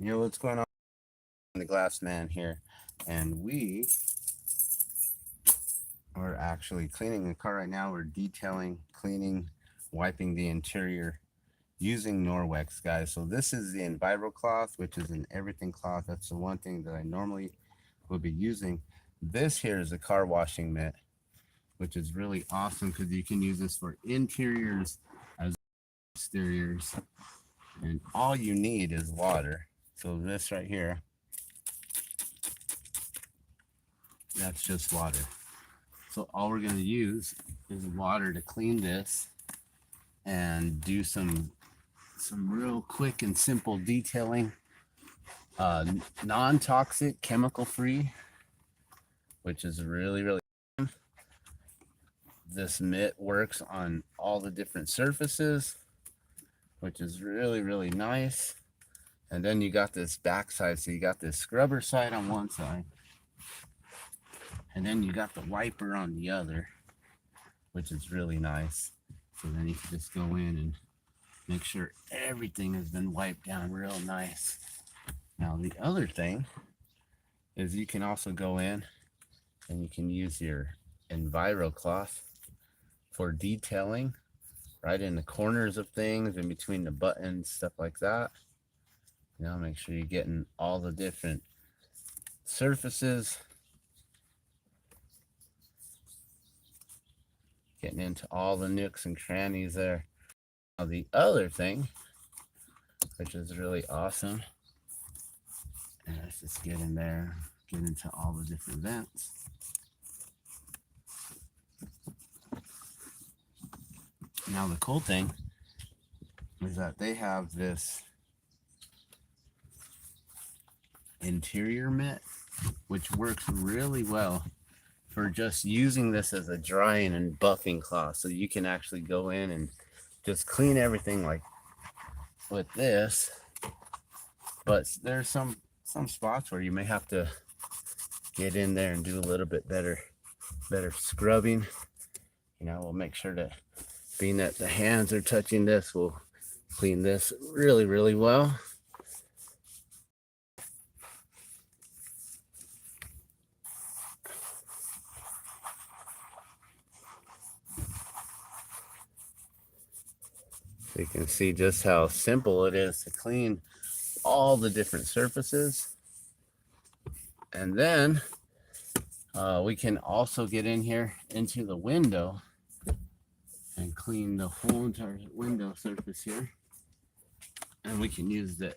Yo, what's going on? The Glass Man here, and we are actually cleaning the car right now. We're detailing, cleaning, wiping the interior using Norwex, guys. So this is the Enviro cloth, which is an everything cloth. That's the one thing that I normally will be using. This here is a car washing mitt, which is really awesome because you can use this for interiors as exteriors, and all you need is water. So this right here, that's just water. So all we're going to use is water to clean this and do some real quick and simple detailing. Non-toxic, chemical free, which is really this mitt works on all the different surfaces, which is really nice. And then you got this back side, so you got this scrubber side on one side, and then you got the wiper on the other, which is really nice. So then you can just go in and make sure everything has been wiped down real nice. Now the other thing is you can also go in and you can use your Enviro cloth for detailing right in the corners of things, in between the buttons, stuff like that. You know, make sure you're getting all the different surfaces, getting into all the nooks and crannies there. Now the other thing, which is really awesome, and let's just get in there, get into all the different vents. Now the cool thing is that they have this interior mitt, which works really well for just using this as a drying and buffing cloth. So you can actually go in and just clean everything like with this. But there's some spots where you may have to get in there and do a little bit better scrubbing. You know, we'll make sure that, being that the hands are touching this, we'll clean this really well. So you can see just how simple it is to clean all the different surfaces. And then we can also get in here into the window and clean the whole entire window surface here. And we can use the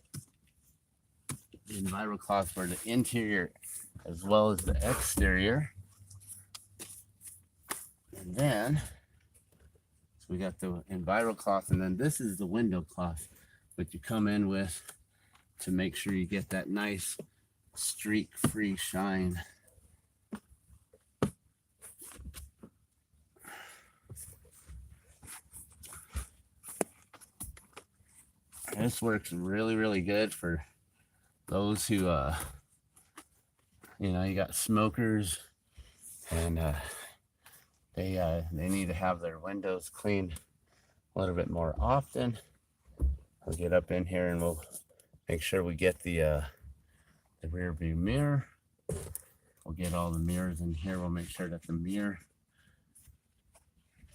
Enviro cloth for the interior as well as the exterior. And then, so we got the Enviro cloth, and then this is the window cloth, which you come in with to make sure you get that nice streak-free shine. This works really good for those who, you know, you got smokers and they need to have their windows cleaned a little bit more often. We'll get up in here and we'll make sure we get the rear view mirror. We'll get all the mirrors in here. We'll make sure that the mirror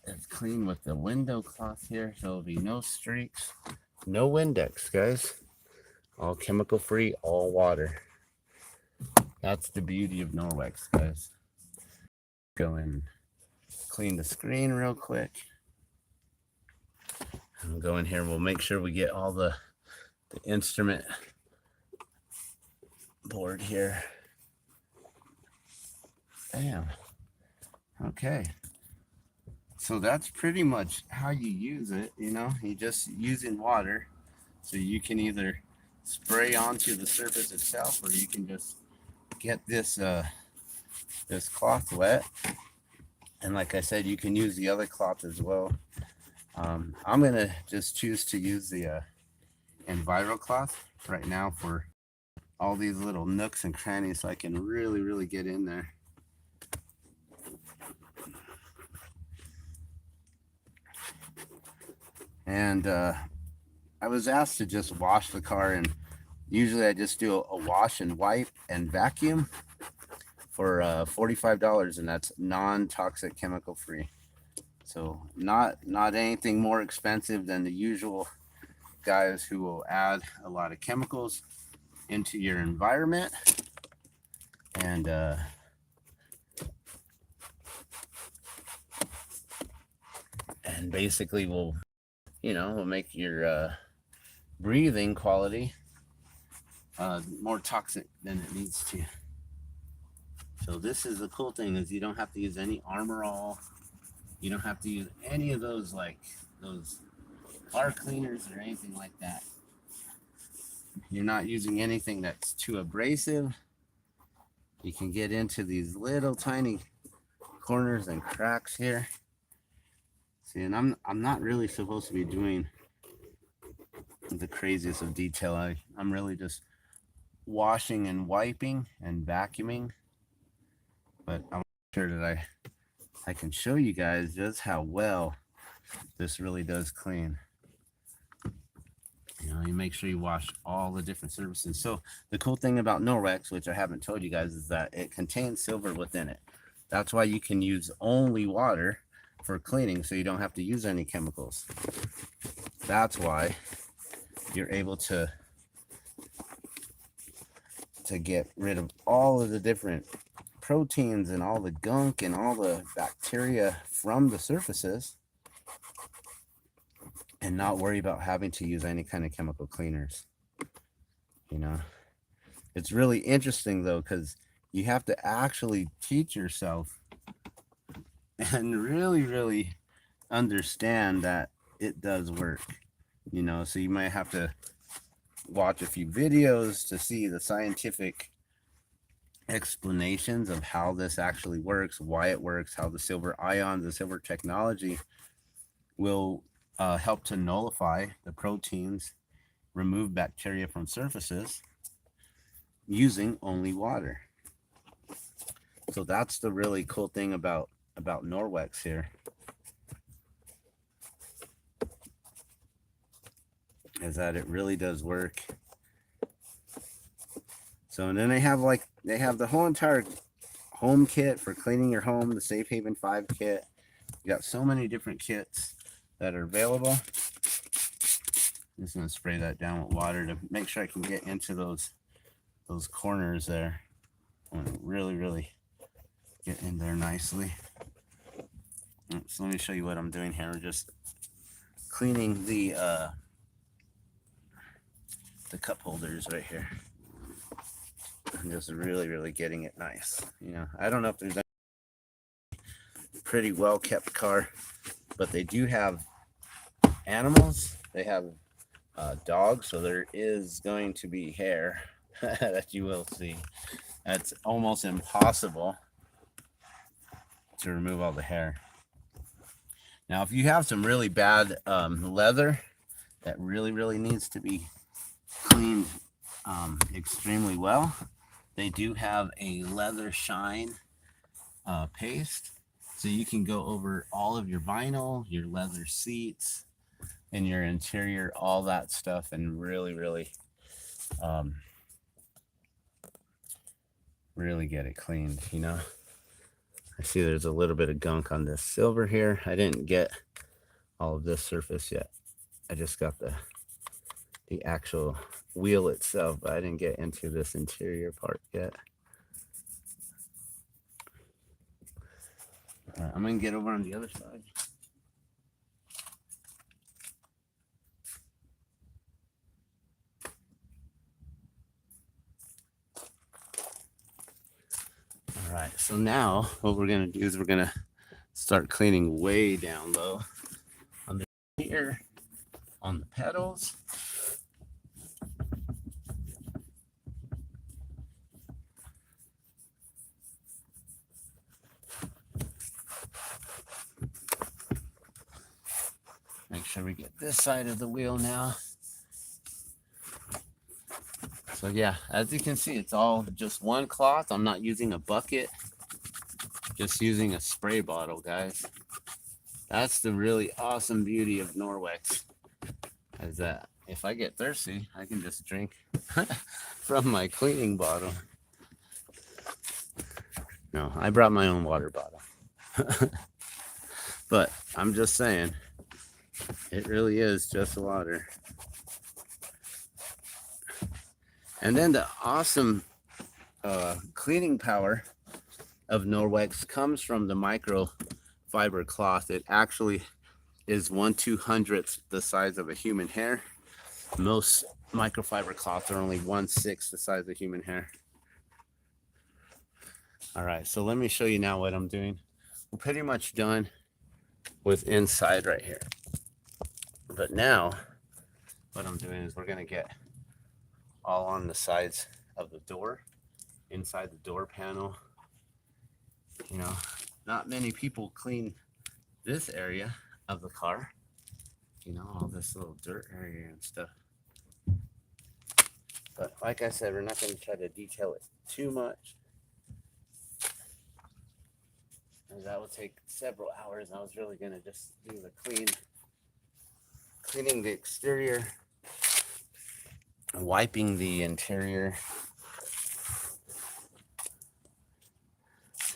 is clean with the window cloth here. So there'll be no streaks, no Windex, guys. All chemical free, all water. That's the beauty of Norwex, guys. Go in and clean the screen real quick. And we'll go in here and we'll make sure we get all the instrument board here. Bam. Okay. So that's pretty much how you use it. You know, you just using water. So you can either spray onto the surface itself, or you can just get this this cloth wet. And like I said, you can use the other cloth as well. I'm gonna just choose to use the Enviro cloth right now for all these little nooks and crannies, so I can really get in there. And I was asked to just wash the car and Usually I just do a wash and wipe and vacuum for $45, and that's non-toxic, chemical free. So not anything more expensive than the usual guys who will add a lot of chemicals into your environment, and basically will make your breathing quality more toxic than it needs to. So this is the cool thing, is you don't have to use any Armor All. You don't have to use any of those, like those car cleaners or anything like that. You're not using anything that's too abrasive. You can get into these little tiny corners and cracks here. See, and I'm not really supposed to be doing the craziest of detail. I'm really just washing and wiping and vacuuming. But I'm sure that I can show you guys just how well this really does clean. You make sure you wash all the different surfaces. So the cool thing about Norwex, which I haven't told you guys, is that it contains silver within it. That's why you can use only water for cleaning, so you don't have to use any chemicals. That's why you're able to get rid of all of the different proteins and all the gunk and all the bacteria from the surfaces, and not worry about having to use any kind of chemical cleaners. It's really interesting though, because you have to actually teach yourself and really understand that it does work. So you might have to watch a few videos to see the scientific explanations of how this actually works, why it works, how the silver ions, the silver technology will help to nullify the proteins, remove bacteria from surfaces using only water. So that's the really cool thing about Norwex here, is that it really does work. So, and then they have the whole entire home kit for cleaning your home, the Safe Haven 5 kit. You got so many different kits that are available. I'm just gonna spray that down with water to make sure I can get into those corners there. I want to really get in there nicely. So let me show you what I'm doing here. We're just cleaning the cup holders right here. I'm just really getting it nice. I don't know if there's any pretty well kept car, but they do have animals. They have dogs, so there is going to be hair that you will see. It's almost impossible to remove all the hair. Now, if you have some really bad leather that really needs to be cleaned extremely well, they do have a leather shine paste, so you can go over all of your vinyl, your leather seats, and your interior, all that stuff, and really get it cleaned. I see there's a little bit of gunk on this silver here. I didn't get all of this surface yet. I just got the actual wheel itself, but I didn't get into this interior part yet. All right, I'm gonna get over on the other side. All right, so now what we're gonna do is we're gonna start cleaning way down low on the here, on the pedals. Make sure we get this side of the wheel now. So yeah, as you can see, it's all just one cloth. I'm not using a bucket, just using a spray bottle, guys. That's the really awesome beauty of Norwex, is that if I get thirsty, I can just drink from my cleaning bottle. No, I brought my own water bottle. But I'm just saying, it really is just water. And then the awesome cleaning power of Norwex comes from the microfiber cloth. It actually is 1/200th the size of a human hair. Most microfiber cloths are only 1/6 the size of human hair. All right, so let me show you now what I'm doing. We're pretty much done with inside right here. But now what I'm doing is we're gonna get all on the sides of the door, inside the door panel. You know, not many people clean this area of the car. You know, all this little dirt area and stuff. But like I said, we're not going to try to detail it too much. And that would take several hours. I was really going to just do the cleaning the exterior, wiping the interior.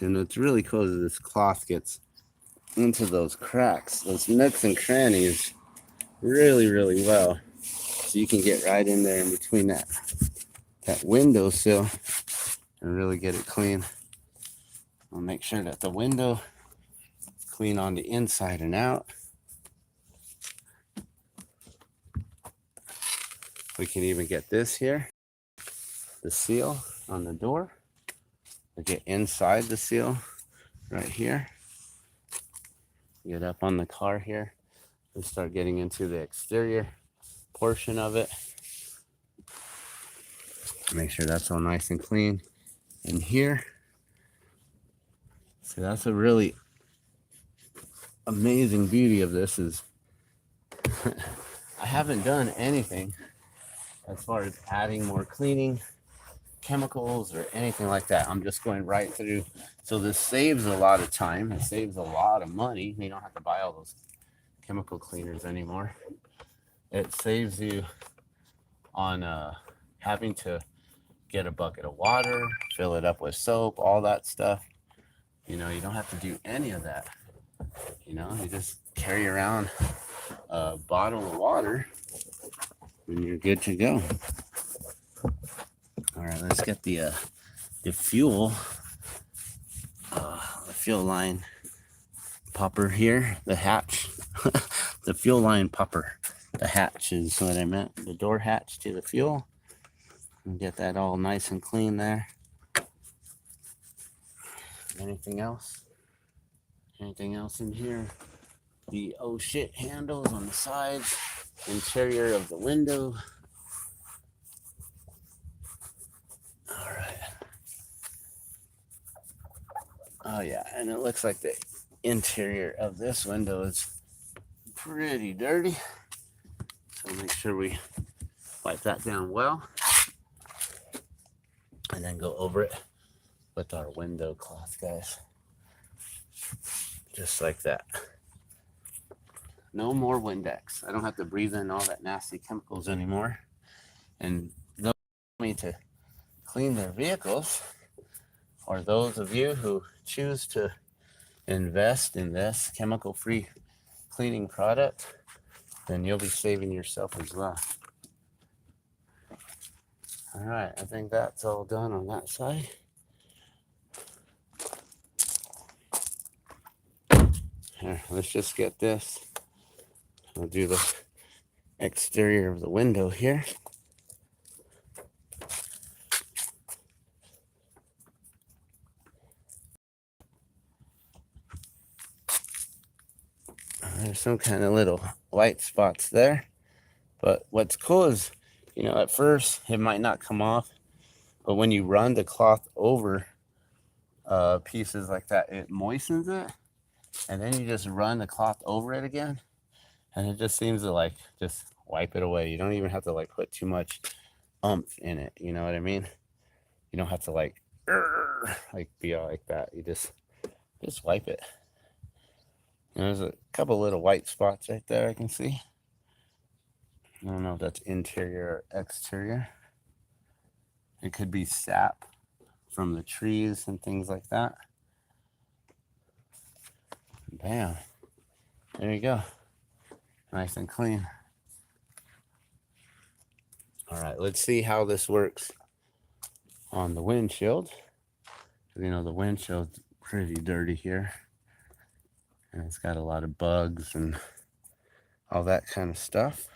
And what's really cool is this cloth gets into those cracks, those nooks and crannies really, really well. So you can get right in there in between that windowsill and really get it clean. I'll make sure that the window is clean on the inside and out. We can even get this here, the seal on the door. We get inside the seal right here. Get up on the car here. We start getting into the exterior portion of it. Make sure that's all nice and clean in here. So that's a really amazing beauty of this is I haven't done anything as far as adding more cleaning chemicals or anything like that. I'm just going right through. So this saves a lot of time. It saves a lot of money. You don't have to buy all those chemical cleaners anymore. It saves you on having to get a bucket of water, fill it up with soap, all that stuff. You know, you don't have to do any of that. You know, you just carry around a bottle of water and you're good to go. All right, let's get the fuel line popper here, the hatch. The fuel line popper. The hatch is what I meant. The door hatch to the fuel. And get that all nice and clean there. Anything else? Anything else in here? The oh shit handles on the sides. Interior of the window. All right. Oh yeah, and it looks like the interior of this window is pretty dirty. So make sure we wipe that down well. And then go over it with our window cloth, guys. Just like that. No more Windex. I don't have to breathe in all that nasty chemicals anymore. And those who want me to clean their vehicles, or those of you who choose to invest in this chemical-free cleaning product, then you'll be saving yourself as well. All right, I think that's all done on that side. Here, let's just get this. I'll do the exterior of the window here. There's some kind of little white spots there. But what's cool is, you know, at first it might not come off, but when you run the cloth over pieces like that, it moistens it. And then you just run the cloth over it again. And it just seems to like just wipe it away. You don't even have to like put too much oomph in it. You know what I mean? You don't have to like be all like that. You just wipe it. And there's a couple little white spots right there I can see. I don't know if that's interior or exterior. It could be sap from the trees and things like that. Bam. There you go. Nice and clean. All right, let's see how this works on the windshield. You know, the windshield's pretty dirty here. And it's got a lot of bugs and all that kind of stuff.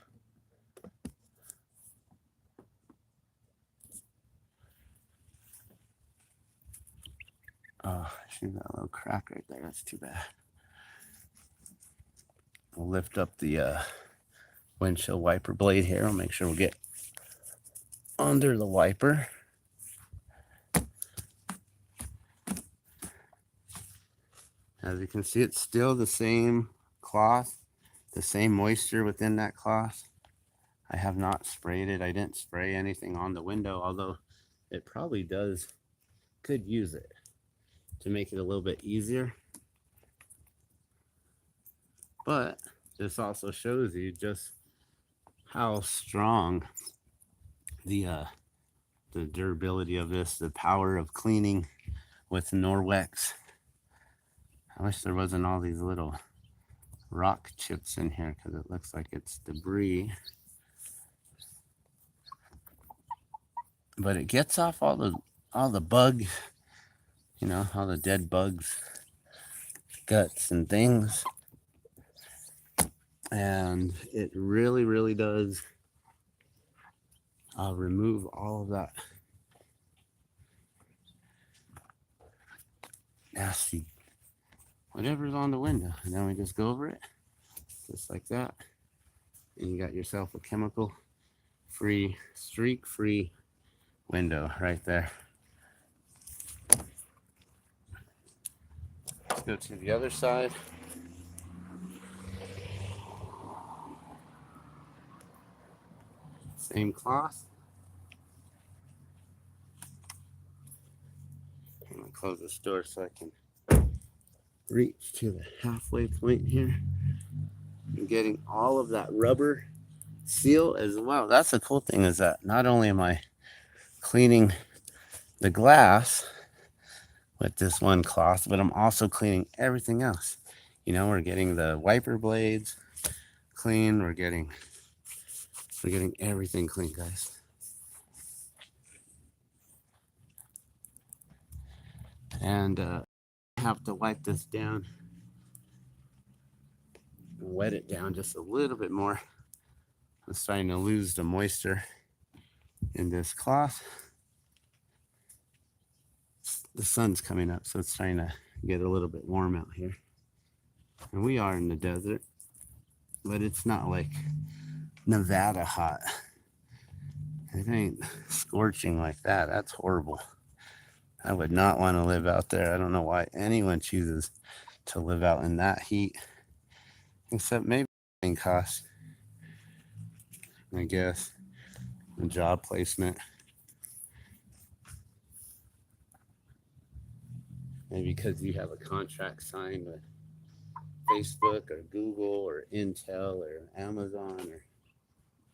Oh, I see that little crack right there. That's too bad. We'll lift up the windshield wiper blade here. We'll make sure we'll get under the wiper. As you can see, it's still the same cloth, the same moisture within that cloth. I have not sprayed it. I didn't spray anything on the window, although it probably could use it to make it a little bit easier. But this also shows you just how strong the durability of this, the power of cleaning with Norwex. I wish there wasn't all these little rock chips in here because it looks like it's debris. But it gets off all the bug, you know, all the dead bugs, guts and things. And it really, really does remove all of that nasty whatever's on the window. And then we just go over it just like that. And you got yourself a chemical free, streak free window right there. Let's go to the other side. Same cloth. I'm gonna close this door so I can reach to the halfway point here. I'm getting all of that rubber seal as well. That's the cool thing, is that not only am I cleaning the glass with this one cloth, but I'm also cleaning everything else. You know, we're getting the wiper blades clean. We're getting everything clean, guys. And I have to wipe this down, wet it down just a little bit more. I'm starting to lose the moisture in this cloth. The sun's coming up, so it's starting to get a little bit warm out here. And we are in the desert, but it's not like Nevada hot. It ain't scorching like that. That's horrible. I would not want to live out there. I don't know why anyone chooses to live out in that heat, except maybe cost, I guess, and job placement. Maybe because you have a contract signed with Facebook or Google or Intel or Amazon or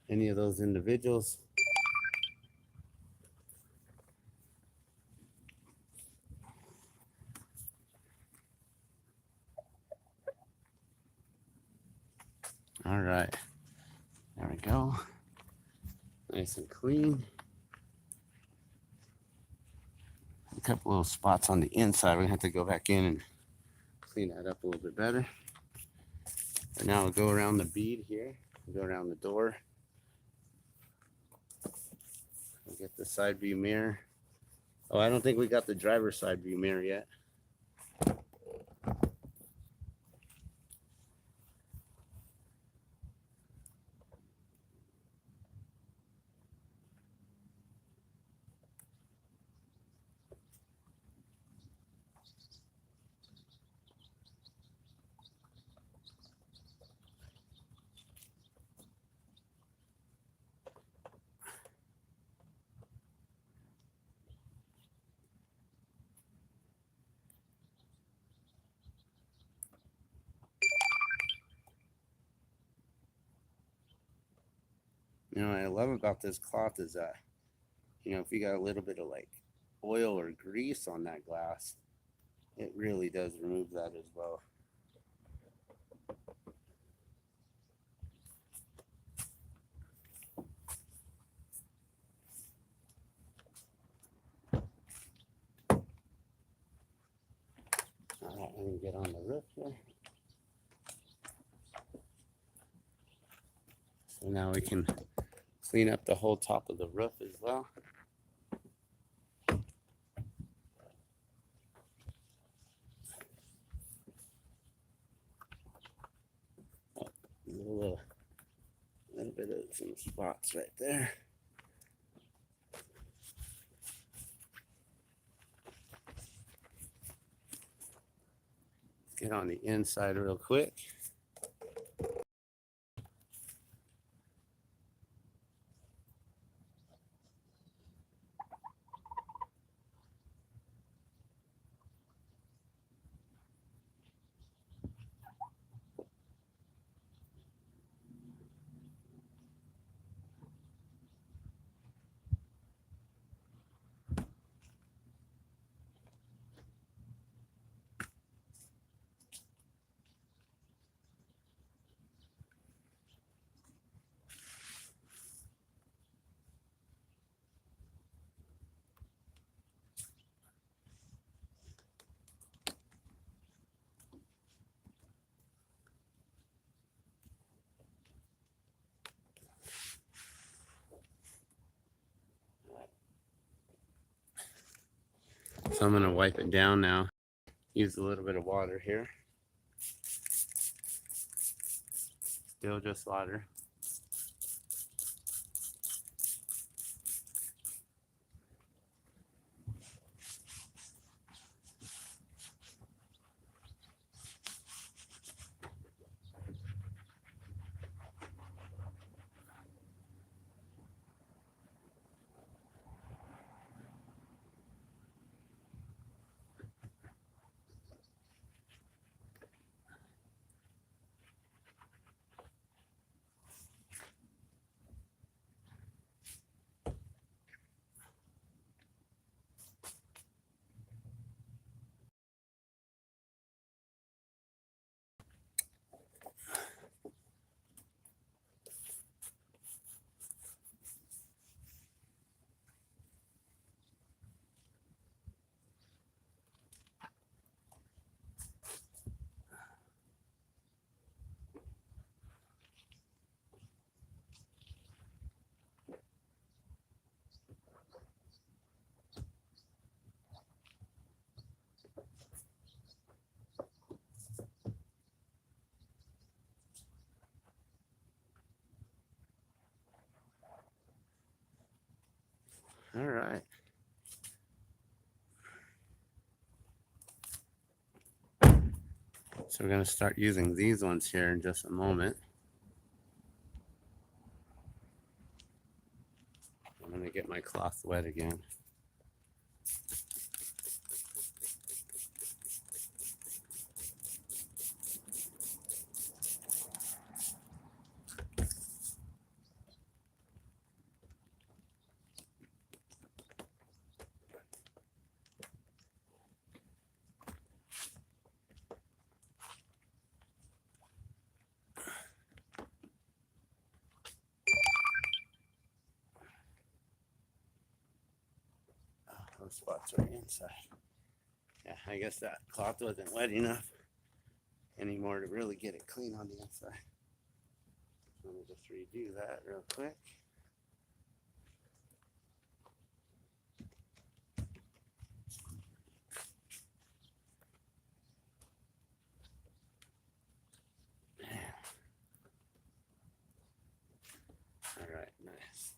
any of those individuals. All right, there we go. Nice and clean. A couple little spots on the inside. We're gonna have to go back in and clean that up a little bit better. But now we'll go around the bead here. We'll go around the door. We'll get the side view mirror. Oh, I don't think we got the driver's side view mirror yet. You know, what I love about this cloth is that, you know, if you got a little bit of like oil or grease on that glass, it really does remove that as well. All right, let me get on the roof here. So now we can clean up the whole top of the roof as well. A little bit of some spots right there. Get on the inside real quick. So I'm gonna wipe it down now. Use a little bit of water here. Still just water. All right. So we're gonna start using these ones here in just a moment. I'm gonna get my cloth wet again. Those spots are inside. Yeah, I guess that cloth wasn't wet enough anymore to really get it clean on the inside. Let me just redo that real quick. All right, nice.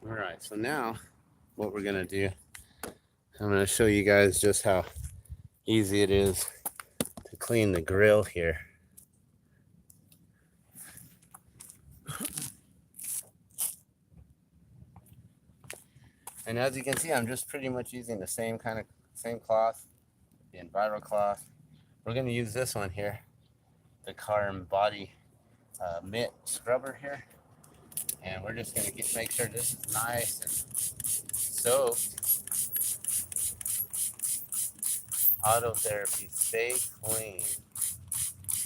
All right, so now what we're gonna do, I'm gonna show you guys just how easy it is to clean the grill here. And as you can see, I'm just pretty much using the same cloth, the Enviro cloth. We're going to use this one here, the car and body mitt scrubber here. And we're just going to make sure this is nice and soaked. Auto therapy, stay clean.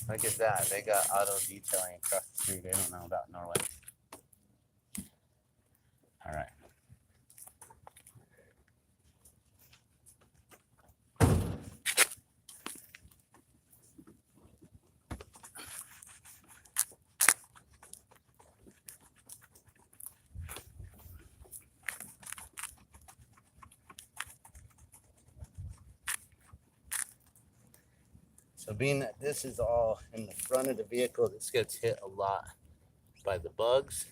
Look at that. They got auto detailing across the street. They don't know about Norwex. All right. So being that this is all in the front of the vehicle, this gets hit a lot by the bugs.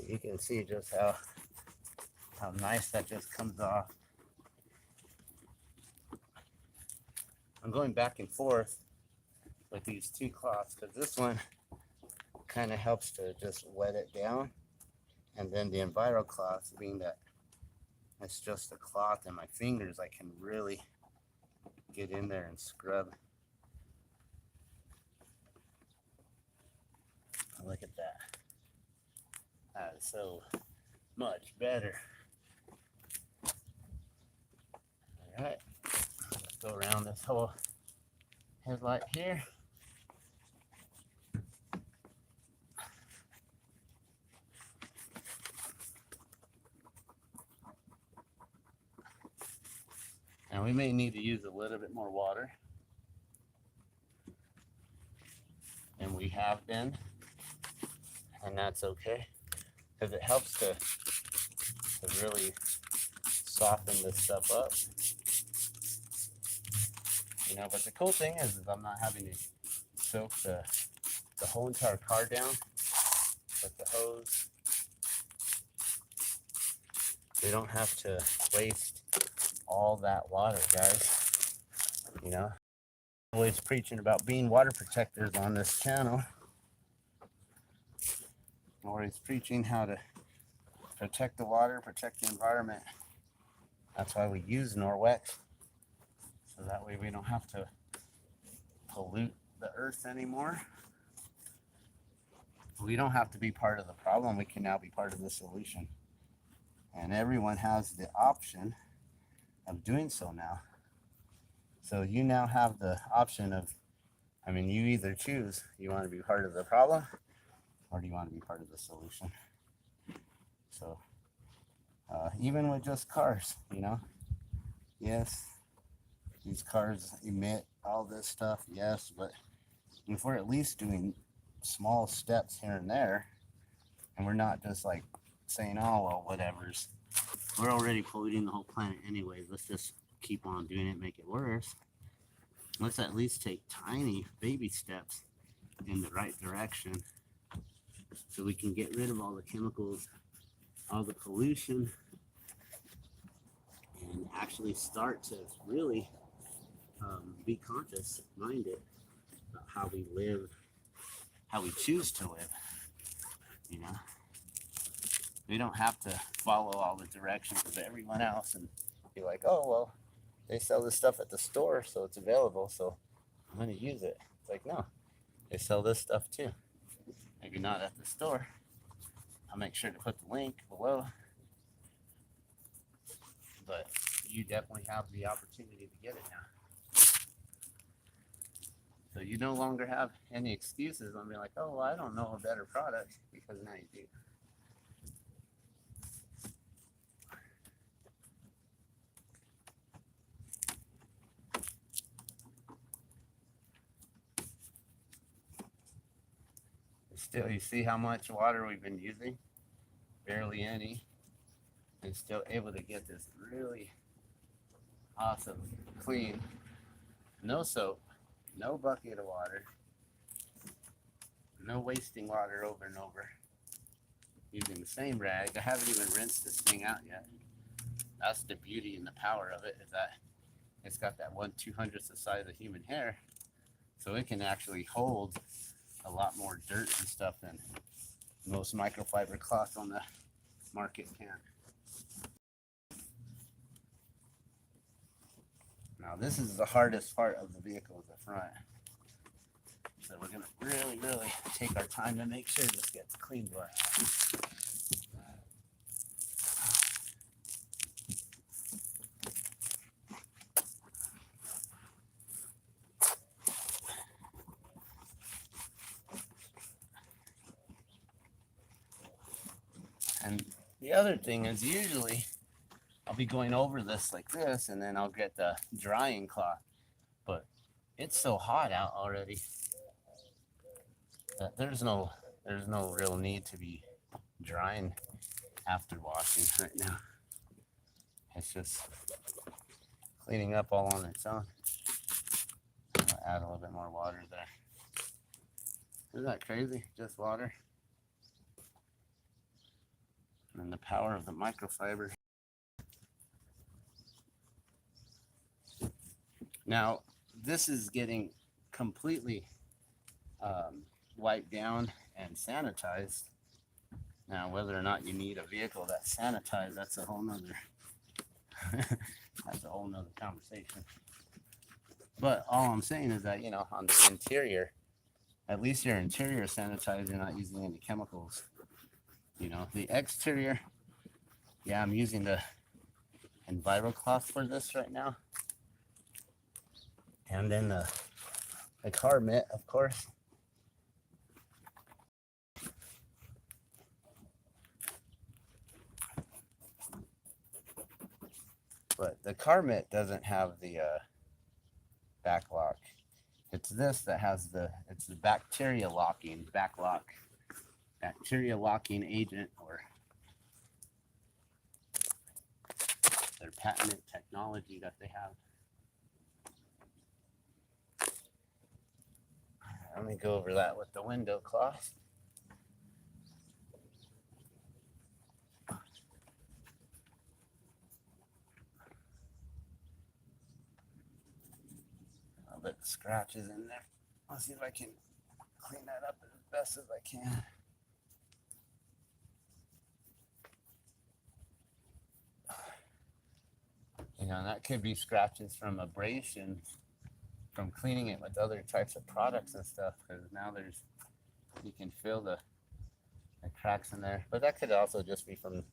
You can see just how nice that just comes off. I'm going back and forth with these two cloths because this one kind of helps to just wet it down. And then the Enviro cloth, being that it's just a cloth and my fingers, I can really get in there and scrub. Look at that. That is so much better. All right, let's go around this whole headlight here. And we may need to use a little bit more water than we have been, and that's okay, because it helps to really soften this stuff up. You know, but the cool thing is I'm not having to soak the whole entire car down with the hose. We don't have to waste all that water, guys. You know, always preaching about being water protectors on this channel. Always preaching how to protect the water, protect the environment. That's why we use Norwex, so that way we don't have to pollute the earth anymore. We don't have to be part of the problem. We can now be part of the solution. And everyone has the option of doing so now. So you now have the option of, I mean, you either choose, you want to be part of the problem or do you want to be part of the solution? So even with just cars, you know, yes, these cars emit all this stuff, yes, but if we're at least doing small steps here and there, and we're not just like saying, oh, well, whatever's, we're already polluting the whole planet anyways, let's just keep on doing it, make it worse. Let's at least take tiny baby steps in the right direction so we can get rid of all the chemicals, all the pollution, and actually start to really be conscious minded about how we live, how we choose to live. You know, we don't have to follow all the directions of everyone else and be like, oh, well, they sell this stuff at the store, so it's available, so I'm going to use it. It's like, no, they sell this stuff too. Maybe not at the store. I'll make sure to put the link below. But you definitely have the opportunity to get it now. So you no longer have any excuses on being like, oh, well, I don't know a better product, because now you do. Still, you see how much water we've been using? Barely any. And still able to get this really awesome, clean, no soap, no bucket of water, no wasting water over and over. Using the same rag. I haven't even rinsed this thing out yet. That's the beauty and the power of it, is that it's got that 1/200th the size of human hair. So it can actually hold a lot more dirt and stuff than most microfiber cloth on the market can. Now this is the hardest part of the vehicle, is the front. So we're gonna really take our time to make sure this gets cleaned right. And the other thing is, usually I'll be going over this like this, and then I'll get the drying cloth. But it's so hot out already that there's no real need to be drying after washing right now. It's just cleaning up all on its own. I'll add a little bit more water there. Isn't that crazy? Just water. And the power of the microfiber. Now, this is getting completely wiped down and sanitized. Now, whether or not you need a vehicle that's sanitized, that's a whole nother conversation. But all I'm saying is that, you know, on the interior, at least your interior sanitized, you're not using any chemicals. You know, the exterior, yeah, I'm using the EnviroCloth for this right now. And then the car mitt, of course. But the car mitt doesn't have the back lock. It's this that has it's the bacteria locking agent, or their patented technology that they have. Let me go over that with the window cloth. A bit of scratches in there. I'll see if I can clean that up as best as I can. You know, that could be scratches from abrasion, from cleaning it with other types of products and stuff, because now you can feel the cracks in there. But that could also just be from,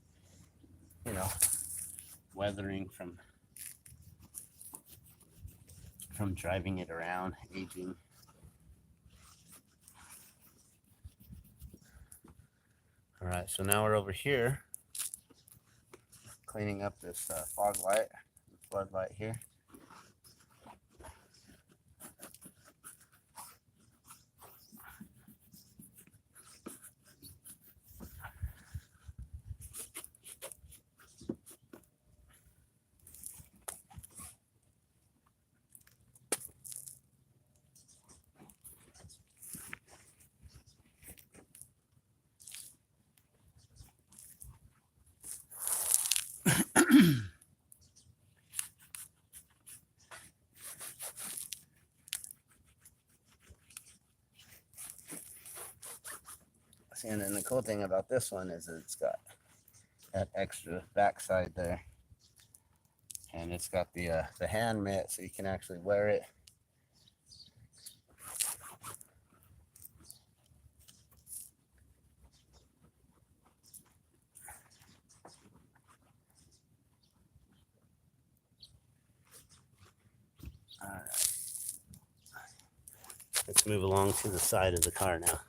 you know, weathering, from driving it around, aging. All right, so now we're over here cleaning up this fog light, floodlight here. And then the cool thing about this one is that it's got that extra backside there, and it's got the hand mitt, so you can actually wear it. All right, let's move along to the side of the car now.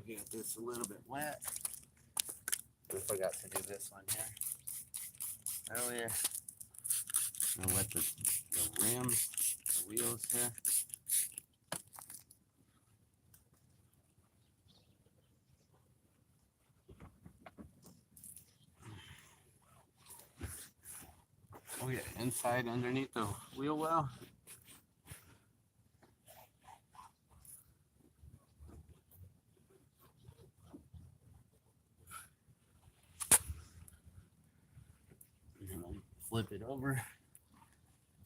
Get this a little bit wet. We forgot to do this one here earlier. I'll wet the rims, the wheels here. Oh yeah, inside underneath the wheel well. Flip it over.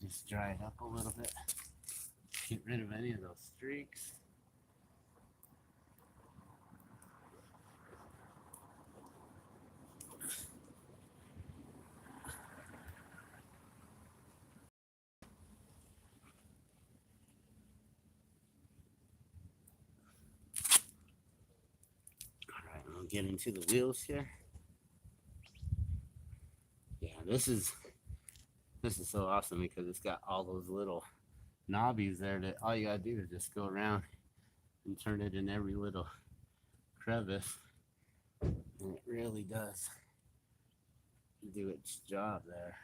Just dry it up a little bit. Get rid of any of those streaks. Alright, we'll get into the wheels here. Yeah, this is so awesome because it's got all those little knobbies there that all you gotta do is just go around and turn it in every little crevice, and it really does do its job there.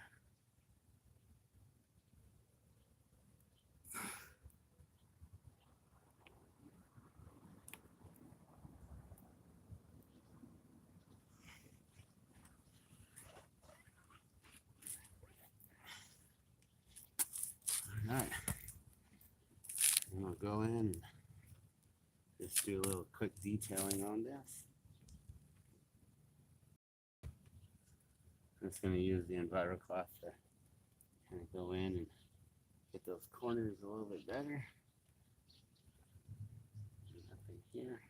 All right, I'm gonna go in and just do a little quick detailing on this. I'm just going to use the EnviroCloth to kind of go in and get those corners a little bit better. Nothing here.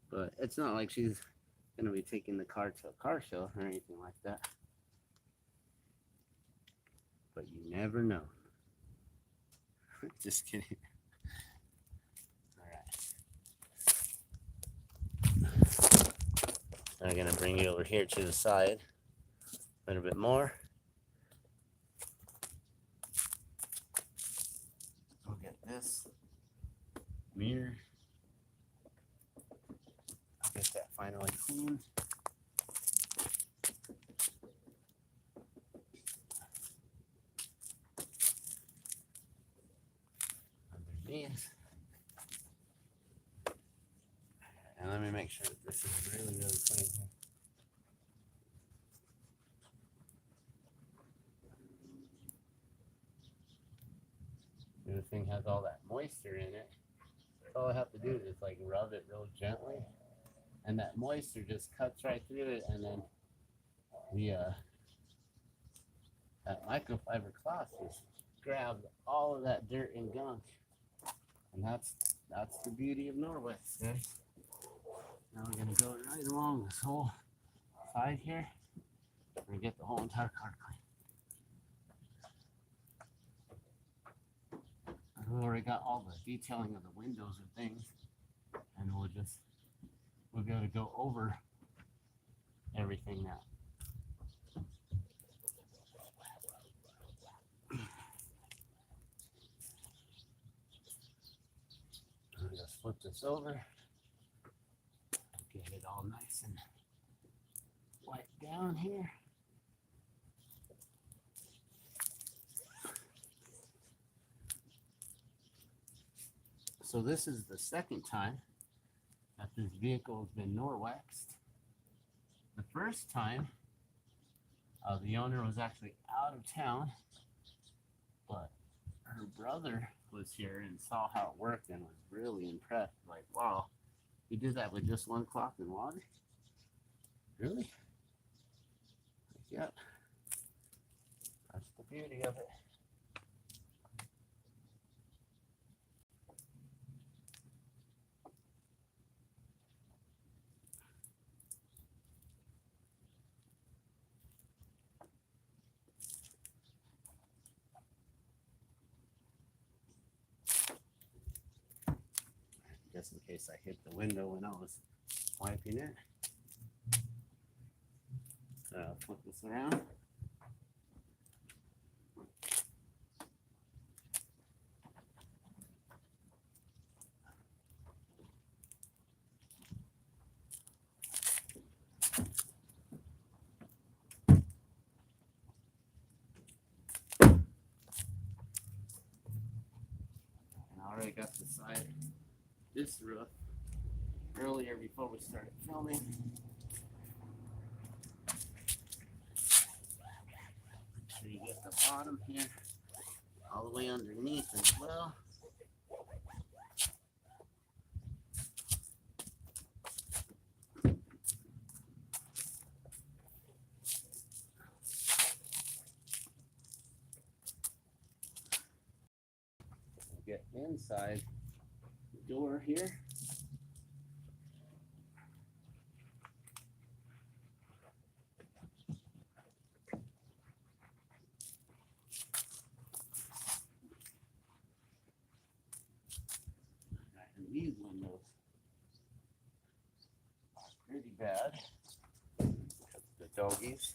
But it's not like she's going to be taking the car to a car show or anything like that. But you never know. Just kidding. I'm going to bring you over here to the side a little bit more. We'll get this mirror. I'll get that finally clean. Underneath. And let me make sure that this is really, really clean here. The thing has all that moisture in it. All I have to do is just like rub it real gently, and that moisture just cuts right through it, and then the that microfiber cloth just grabs all of that dirt and gunk, and that's the beauty of Norwex, guys. Now we're gonna go right along this whole side here and get the whole entire car clean. We've already got all the detailing of the windows and things, and we'll be able to go over everything now. I'll just flip this over, get it all nice and wiped down here. So this is the second time that this vehicle has been Norwexed. The first time, the owner was actually out of town, but her brother was here and saw how it worked and was really impressed. Like, wow, you did that with just one cloth and water? Really? Like, yep. That's the beauty of it. Just in case I hit the window when I was wiping it. So I'll flip this around. And I already got the side, this roof, earlier before we started filming. Make sure you get the bottom here, all the way underneath as well. get inside the door here. And these windows are pretty bad. The doggies.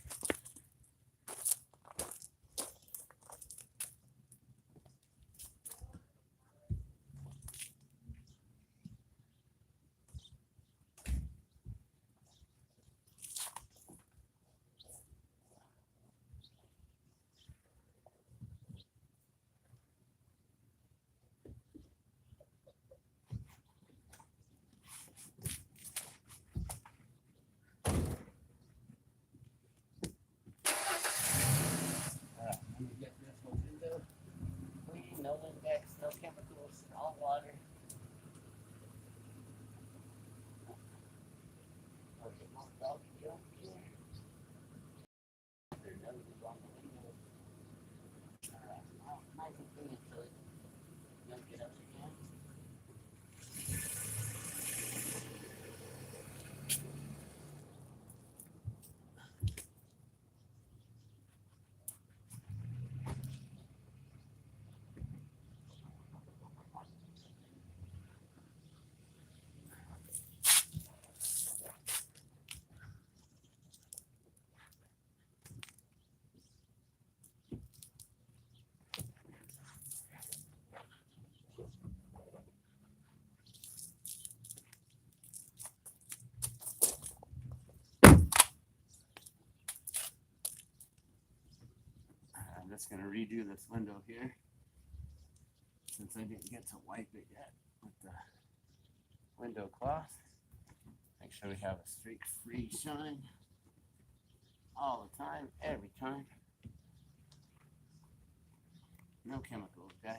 Let me get this one window clean, no index, no chemicals, all water. I'll get my doggy junk here. Their noses on the window. Alright, nice and clean so it don't get up again. I'm just going to redo this window here since I didn't get to wipe it yet with the window cloth. Make sure we have a streak-free shine all the time, every time. No chemicals, guys.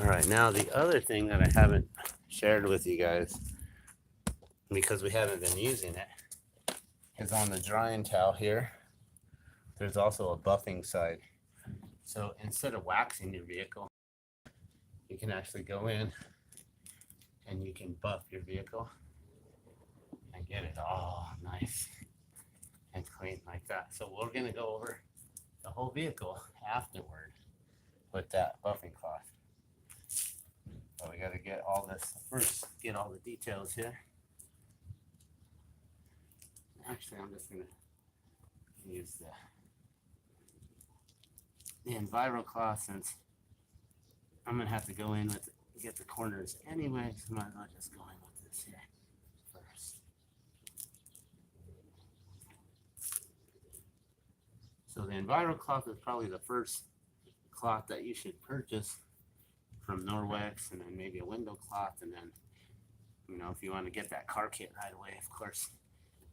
All right, now the other thing that I haven't shared with you guys, because we haven't been using it, is on the drying towel here, there's also a buffing side. So instead of waxing your vehicle, you can actually go in and you can buff your vehicle and get it all nice and clean like that. So we're gonna go over the whole vehicle afterward with that buffing cloth. But we got to get all this first, get all the details here. Actually, I'm just going to use the Enviro cloth since I'm going to have to go in with get the corners anyway. So might as well just go in with this here first. So the Enviro cloth is probably the first cloth that you should purchase from Norwex, and then maybe a window cloth, and then, you know, if you want to get that car kit right away, of course,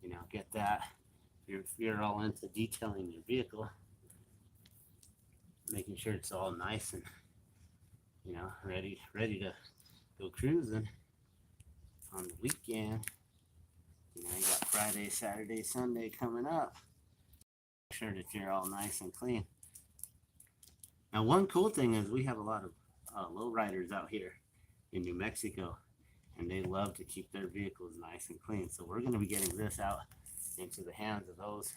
you know, get that. If you're all into detailing your vehicle, making sure it's all nice and, you know, ready to go cruising on the weekend. You know, you got Friday, Saturday, Sunday coming up. Make sure that you're all nice and clean. Now, one cool thing is we have a lot of lowriders out here in New Mexico, and they love to keep their vehicles nice and clean. So we're going to be getting this out into the hands of those,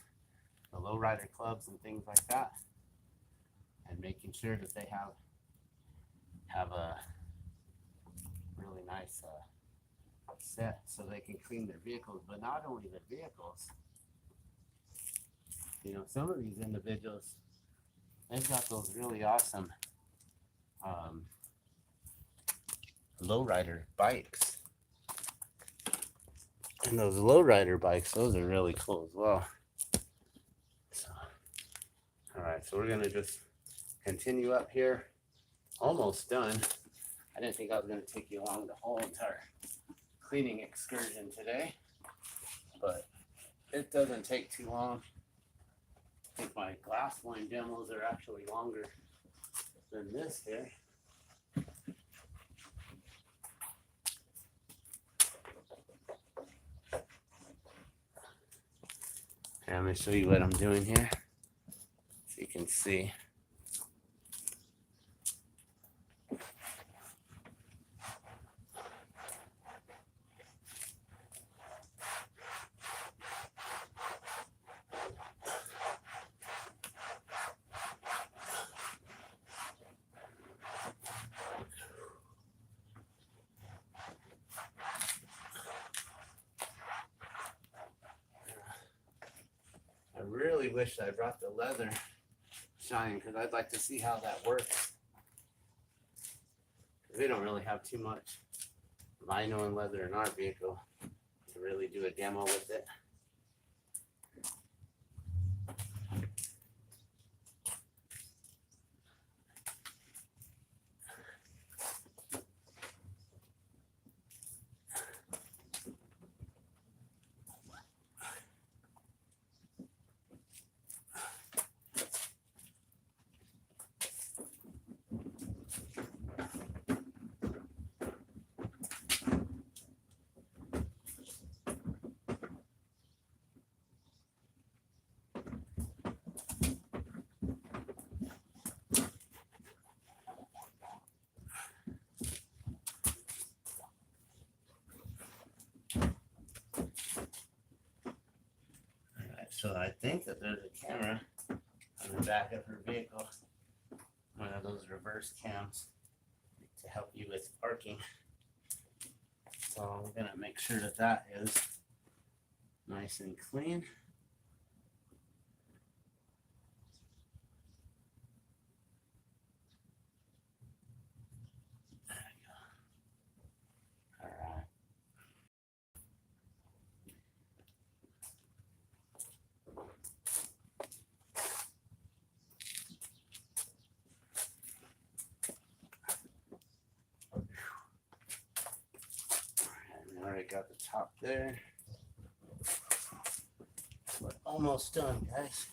the lowrider clubs and things like that, and making sure that they have a really nice set so they can clean their vehicles. But not only their vehicles, you know, some of these individuals, they've got those really awesome lowrider bikes. And those lowrider bikes, those are really cool as well. So, all right, so we're gonna just continue up here. Almost done. I didn't think I was gonna take you along the whole entire cleaning excursion today, but it doesn't take too long. I think my glass wine demos are actually longer than this here. Okay, I'm going to show you what I'm doing here so you can see. I really wish I brought the leather shine because I'd like to see how that works. We don't really have too much vinyl and leather in our vehicle to really do a demo with it. So I think that there's a camera on the back of her vehicle, one of those reverse cams to help you with parking. So we're gonna make sure that that is nice and clean. There we go. All right. Already got the top there. We're almost done, guys.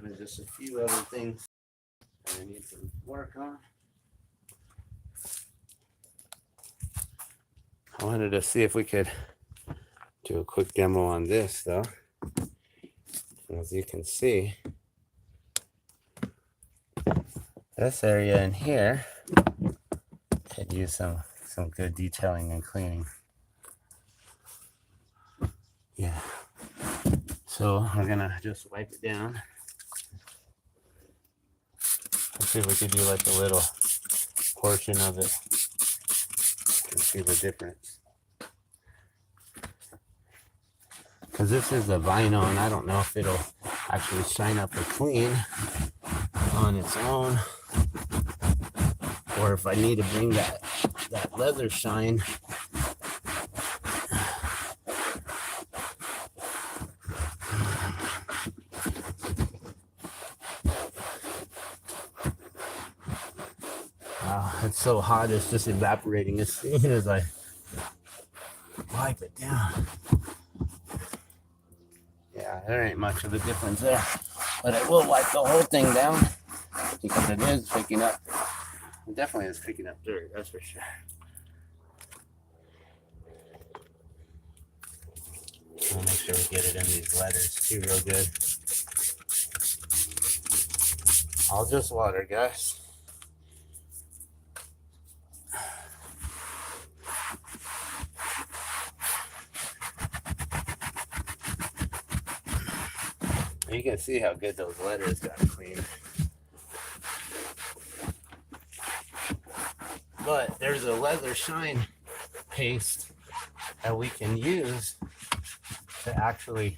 There's just a few other things that I need to work on. I wanted to see if we could do a quick demo on this, though. As you can see, this area in here could use some good detailing and cleaning. Yeah. So we're gonna just wipe it down. Let's see if we could do like a little portion of it and see the difference. Because this is a vinyl, and I don't know if it'll actually shine up or clean on its own, or if I need to bring that leather shine Wow, it's so hot, it's just evaporating as soon as I wipe it down. Yeah, there ain't much of a difference there. But I will wipe the whole thing down because it is picking up. It definitely is picking up dirt, that's for sure. I'll make sure we get it in these letters too real good. All just water, guys. You can see how good those letters got cleaned. But there's a leather shine paste that we can use to actually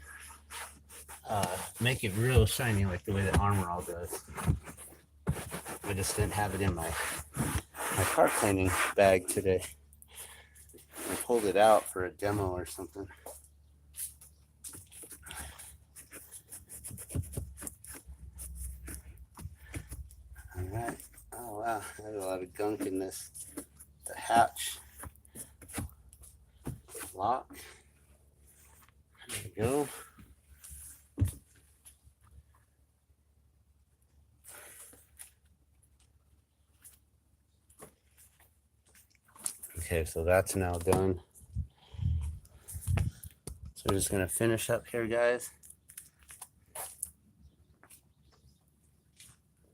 make it real shiny like the way that Armor All does. I just didn't have it in my car cleaning bag today. I pulled it out for a demo or something. All right. Oh wow, there's a lot of gunk in this. The hatch lock. There we go. Okay, so that's now done. So we're just gonna finish up here, guys.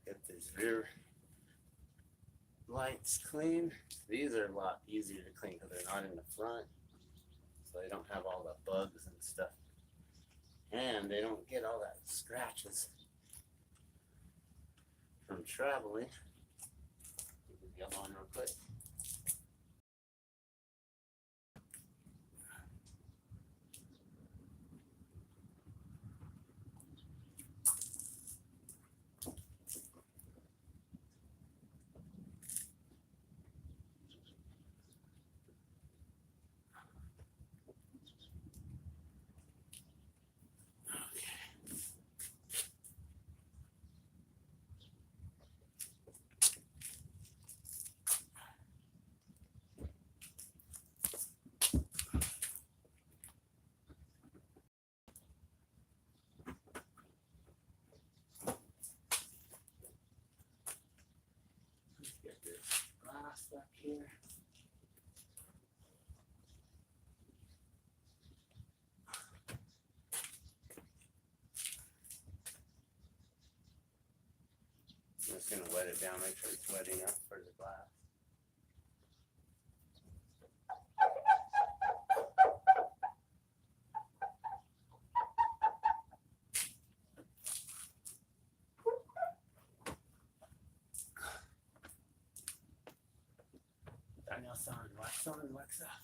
Get these rear lights clean. These are a lot easier to clean because they're not in the front, so they don't have all the bugs and stuff, and they don't get all that scratches from traveling. Get on real quick. Get this glass back here. I'm just gonna wet it down, make sure it's wet enough for the glass. Daniel's on, wax on, wax off.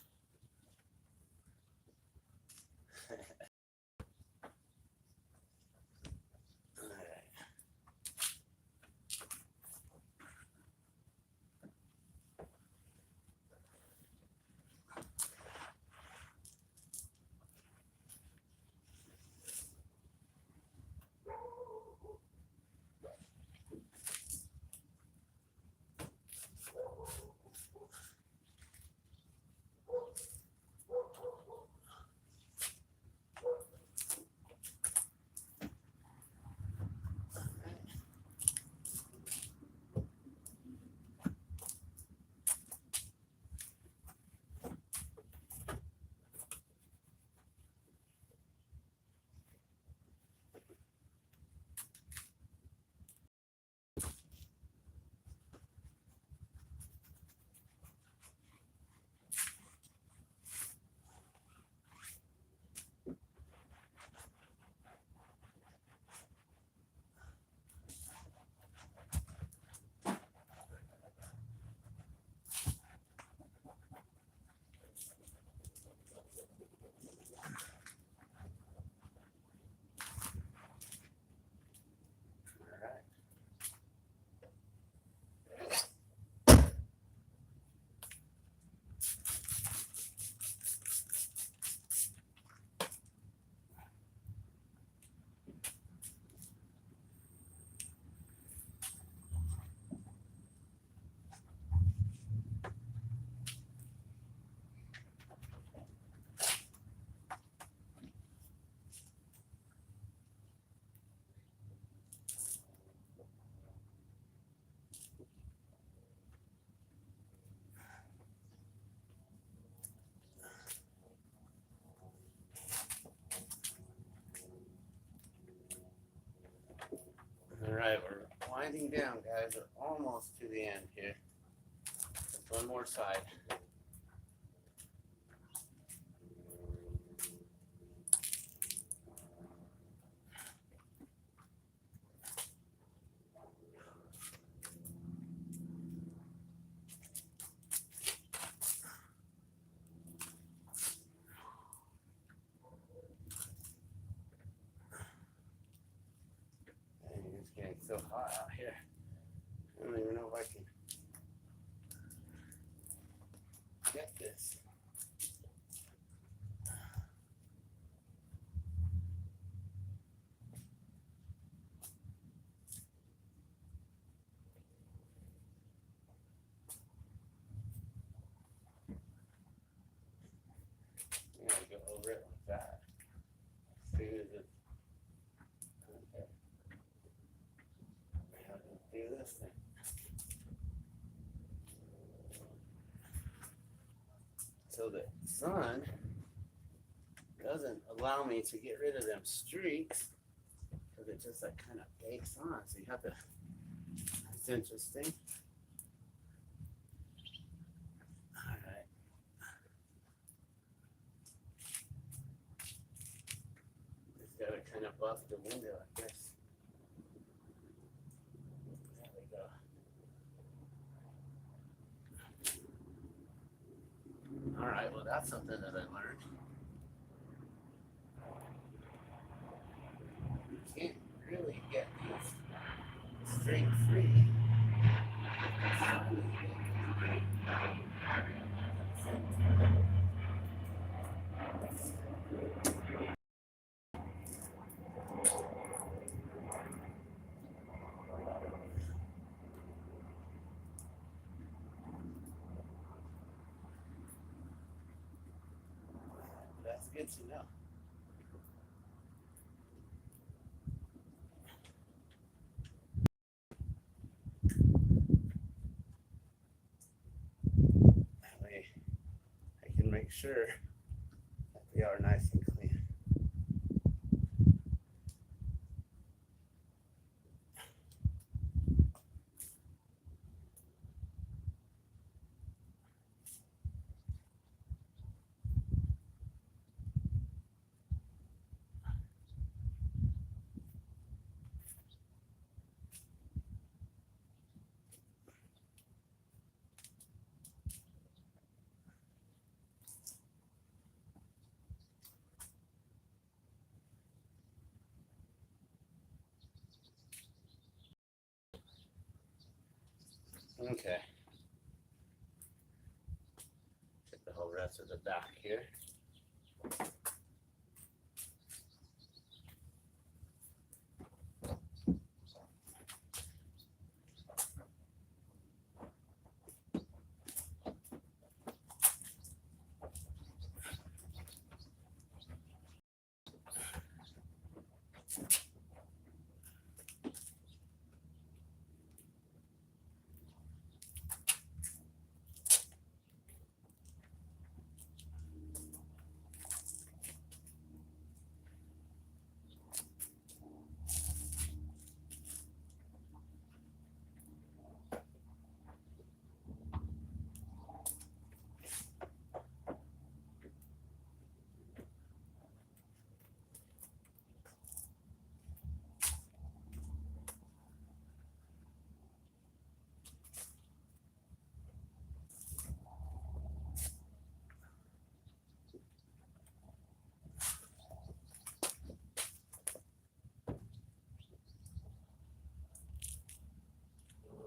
right, we're winding down, guys. We're almost to the end here. Just one more side. And it's getting so hot out here. I don't even know if I can get this. I'm gonna go over it like that. As soon as it's okay. Now let's do this thing. So the sun doesn't allow me to get rid of them streaks because it just like kind of bakes on. So you have to, that's interesting. All right. Just gotta kind of buff the window, I guess. There we go. All right, well, that's something that I learned. You can't really get these straight free. That's good to know. That way I can make sure that they are nice and clean. Okay. Get the whole rest of the back here.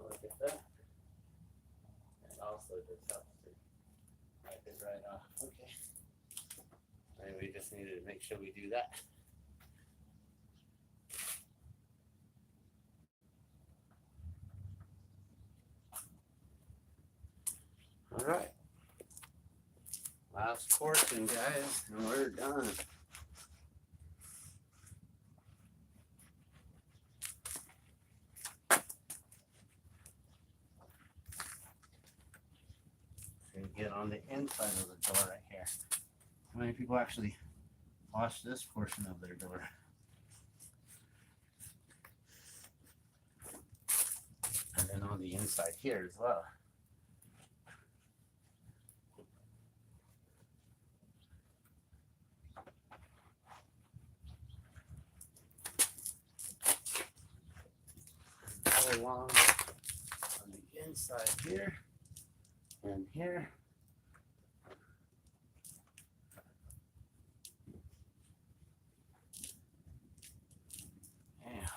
Look at that. And also just helps to wipe it right off. Okay. And we just needed to make sure we do that. All right. Last portion, guys, and we're done. So you get on the inside of the door right here. How many people actually wash this portion of their door? on the inside here as well. All along on the inside here and here. Yeah.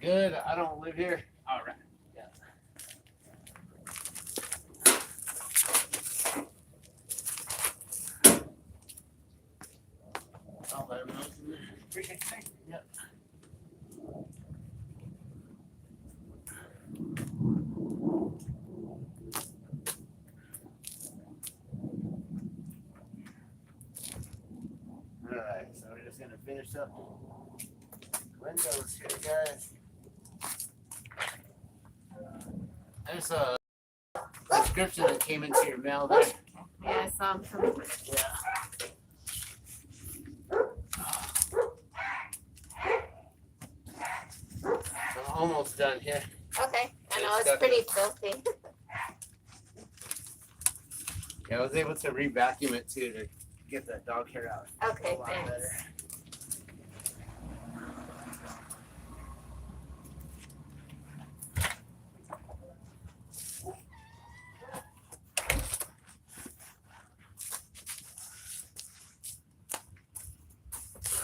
Good. I don't live here. All right. Yeah. All that knows in there. Appreciate it. Yep. All right. So we're just gonna finish up windows here, guys. There's a subscription that came into your mail there. Yeah, I saw him coming. Yeah. So I'm almost done here. Okay, I know it's pretty filthy. Yeah, I was able to re-vacuum it too to get that dog hair out. Okay, A lot thanks. better.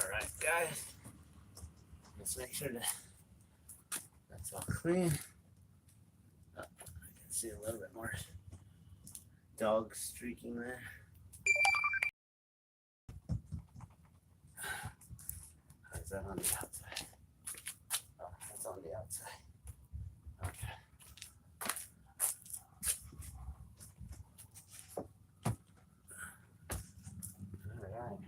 All right, guys. Let's make sure that that's all clean. Oh, I can see a little bit more dog streaking there. How's that on the outside? Oh, that's on the outside. Okay. All right.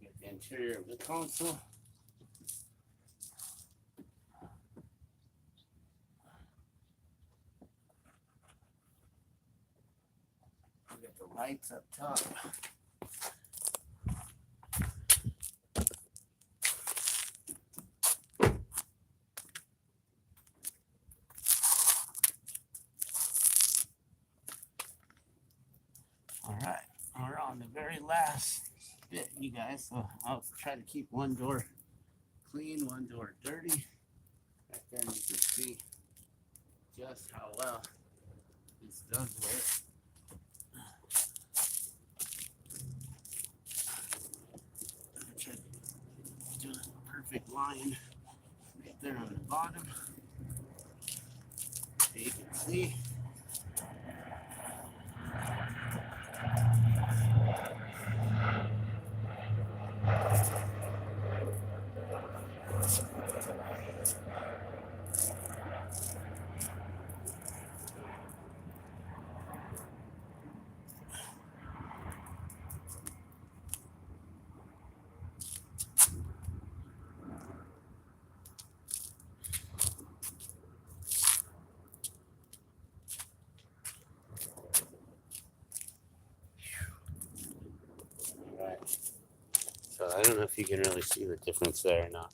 Get the interior of the console. We got the lights up top. All right, we're on the very last bit, you guys. So I'll try to keep one door clean, one door dirty. Right there, you can see just how well this does work. I tried doing a perfect line right there on the bottom. So you can see. Right. So I don't know if you can really see the difference there or not.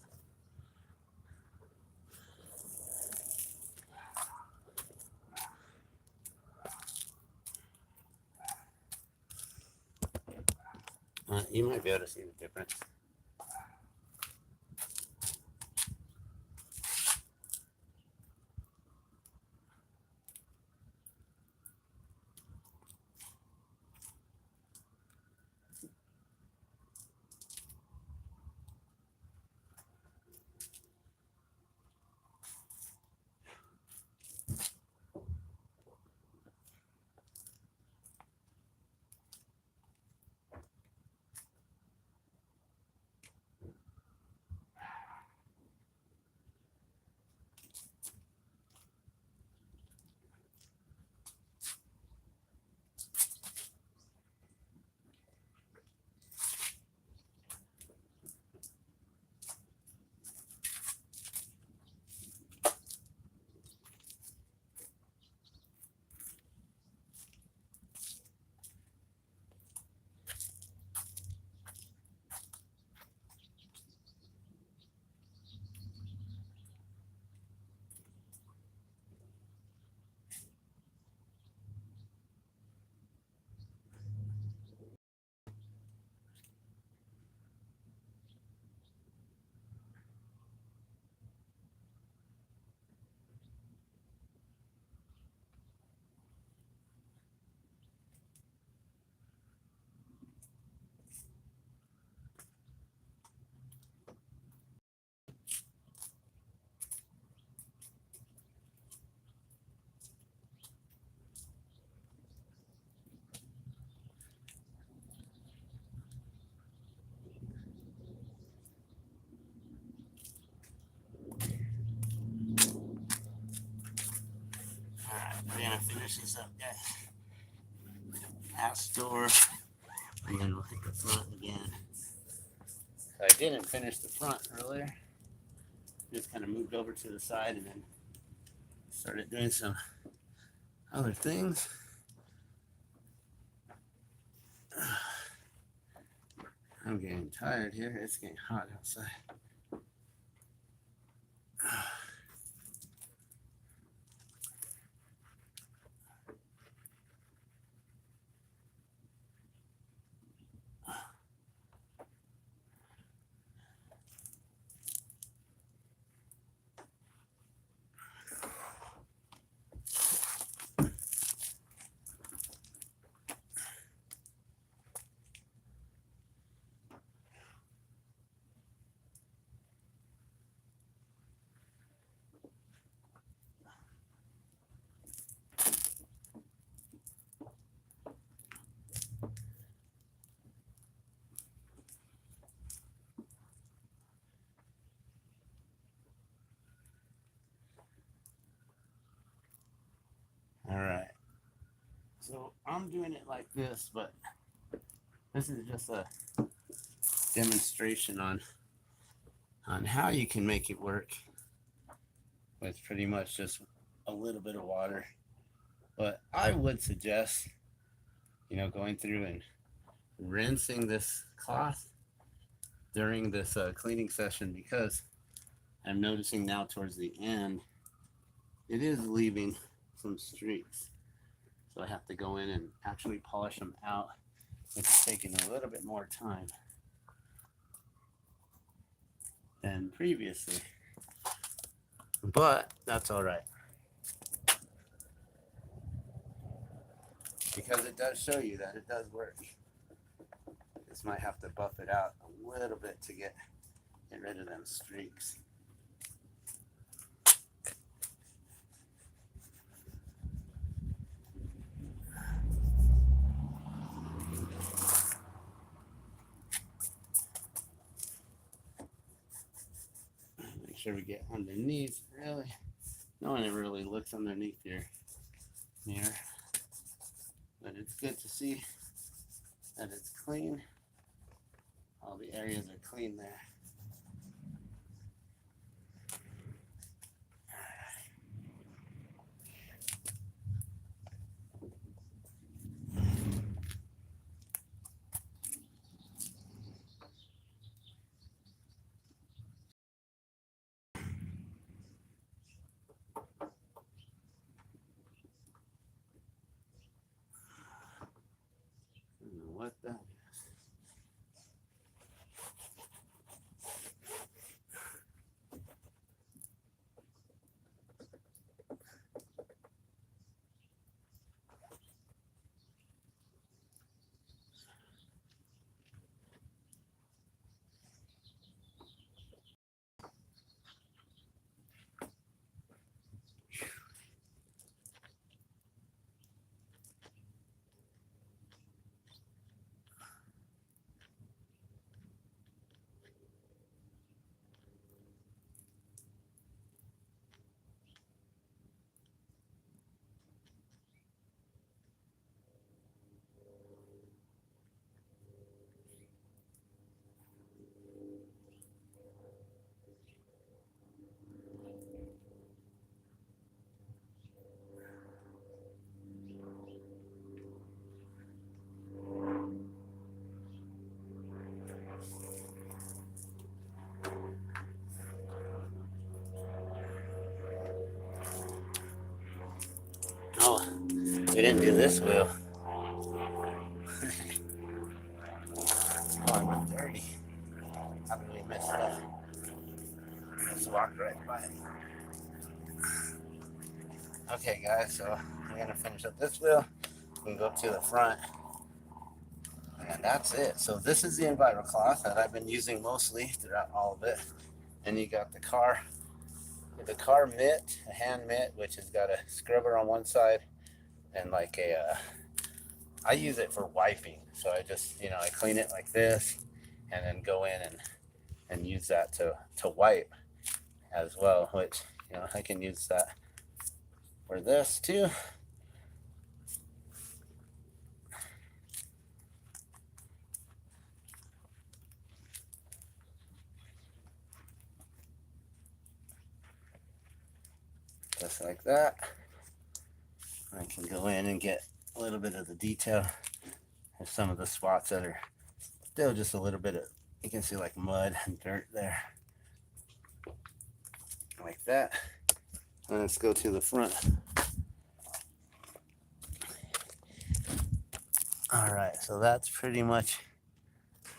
You might be able to see the difference. Alright, we're gonna finish this up, guys. House door, and then we'll hit the front again. I didn't finish the front earlier. Just kind of moved over to the side and then started doing some other things. I'm getting tired here. It's getting hot outside. All right. So I'm doing it like this, but this is just a demonstration on how you can make it work with pretty much just a little bit of water. But I would suggest, going through and rinsing this cloth during this cleaning session, because I'm noticing now towards the end it is leaving some streaks. So I have to go in and actually polish them out. It's taking a little bit more time than previously, but that's all right, because it does show you that it does work. Just might have to buff it out a little bit to get rid of them streaks. Make sure we get underneath. Really, no one ever really looks underneath your mirror, but it's good to see that it's clean. All the areas are clean there. I don't know what that is. We didn't do this wheel. Oh, I went dirty. How did we miss that? Just walked right by it. Okay, guys, so we're gonna finish up this wheel. We can go to the front, and that's it. So this is the EnviroCloth that I've been using mostly throughout all of it. And you got the car mitt, a hand mitt, which has got a scrubber on one side and like a. I use it for wiping, so I just I clean it like this, and then go in and use that to wipe as well. Which I can use that for this too. Just like that. I can go in and get a little bit of the detail. There's some of the spots that are still just a little bit of, you can see like mud and dirt there. Like that. And let's go to the front. All right, so that's pretty much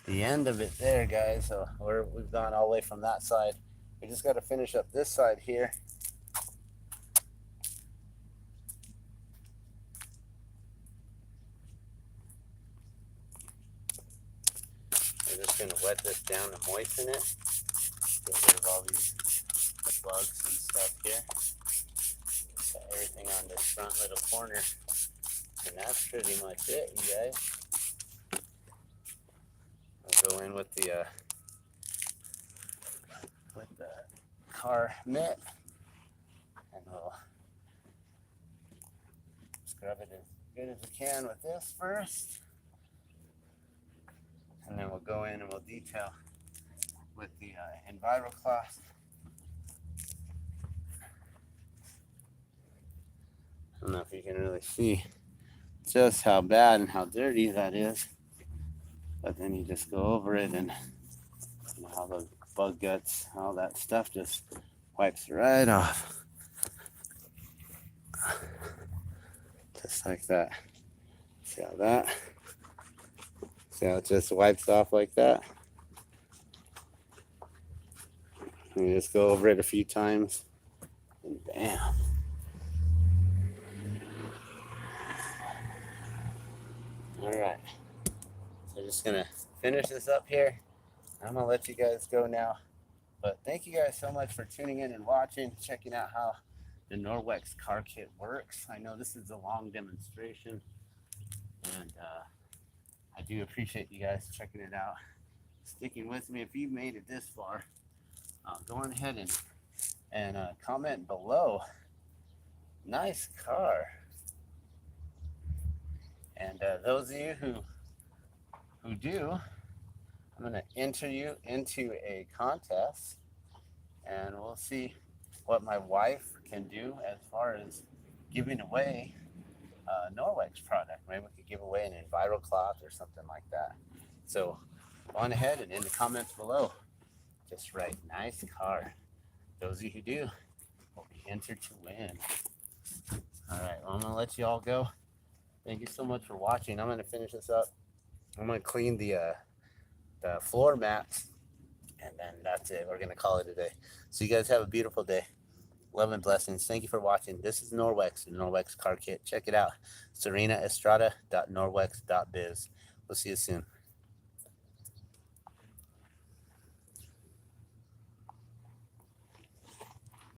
the end of it there, guys. So we've gone all the way from that side. We just got to finish up this side here. We're just going to wet this down to moisten it. Get rid of all the bugs and stuff here. Got everything on this front little corner. And that's pretty much it, you guys. I'll go in with the car mitt, and we'll scrub it as good as we can with this first, and then we'll go in and we'll detail with the EnviroCloth. I don't know if you can really see just how bad and how dirty that is, but then you just go over it, and how the bug guts, all that stuff just wipes right off. Just like that. See how it just wipes off like that? And you just go over it a few times, and bam. All right, so just gonna finish this up here. I'm gonna let you guys go now, but thank you guys so much for tuning in and watching, checking out how the Norwex car kit works. I know this is a long demonstration, and I do appreciate you guys checking it out, sticking with me. If you've made it this far, go on ahead and comment below. Nice car. And those of you who do, I'm going to enter you into a contest, and we'll see what my wife can do as far as giving away a Norwex product. Maybe we could give away an EnviroCloth or something like that. So go on ahead and in the comments below, just write nice car. Those of you who do will be entered to win. All right, well, I'm going to let you all go. Thank you so much for watching. I'm going to finish this up. I'm going to clean the floor mats, and then that's it. We're going to call it a day. So you guys have a beautiful day. Love and blessings. Thank you for watching. This is Norwex, the Norwex Car Kit. Check it out. serenaestrada.norwex.biz. We'll see you soon.